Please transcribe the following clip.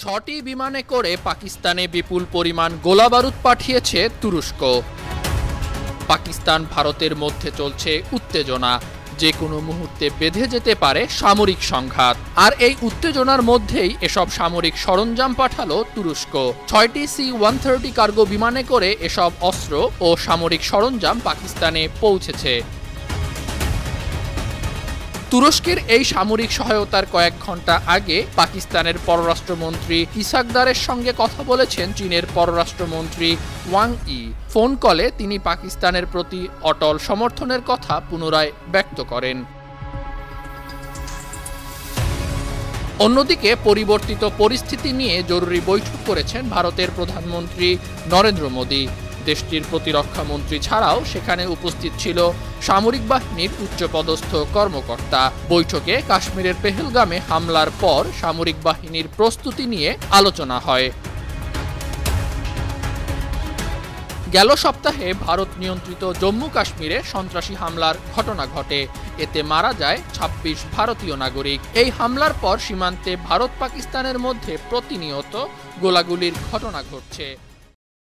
6টি বিমানে করে পাকিস্তানে বিপুল পরিমাণ গোলাবারুদ পাঠিয়েছে তুরস্ক। পাকিস্তান ভারতের মধ্যে চলছে উত্তেজনা, যে কোনো মুহূর্তে বেঁধে যেতে পারে সামরিক সংঘাত। আর এই উত্তেজনার মধ্যেই এসব সামরিক সরঞ্জাম পাঠালো তুরস্ক। 6টি C-130 কার্গো বিমানে করে এসব অস্ত্র ও সামরিক সরঞ্জাম পাকিস্তানে পৌঁছেছে। তুরস্কের এই সামরিক সহায়তার কয়েক ঘন্টা আগে পাকিস্তানের পররাষ্ট্রমন্ত্রী ইসাকদারের সঙ্গে কথা বলেছেন চীনের পররাষ্ট্রমন্ত্রী ওয়াং ই। ফোন কলে তিনি পাকিস্তানের প্রতি অটল সমর্থনের কথা পুনরায় ব্যক্ত করেন। অন্যদিকে পরিবর্তিত পরিস্থিতি নিয়ে জরুরি বৈঠক করেছেন ভারতের প্রধানমন্ত্রী নরেন্দ্র মোদী। দেশটির প্রতিরক্ষা মন্ত্রী ছাড়াও সেখানে উপস্থিত ছিল সামরিক বাহিনীর উচ্চপদস্থ কর্মকর্তা। বৈঠকে কাশ্মীরের পেহেলগামে হামলার পর সামরিক বাহিনীর প্রস্তুতি নিয়ে আলোচনা হয়। গেল সপ্তাহে ভারত নিয়ন্ত্রিত জম্মু কাশ্মীরে সন্ত্রাসী হামলার ঘটনা ঘটে। এতে মারা যায় ২৬ ভারতীয় নাগরিক। এই হামলার পর সীমান্তে ভারত পাকিস্তানের মধ্যে প্রতিনিয়ত গোলাগুলির ঘটনা ঘটছে।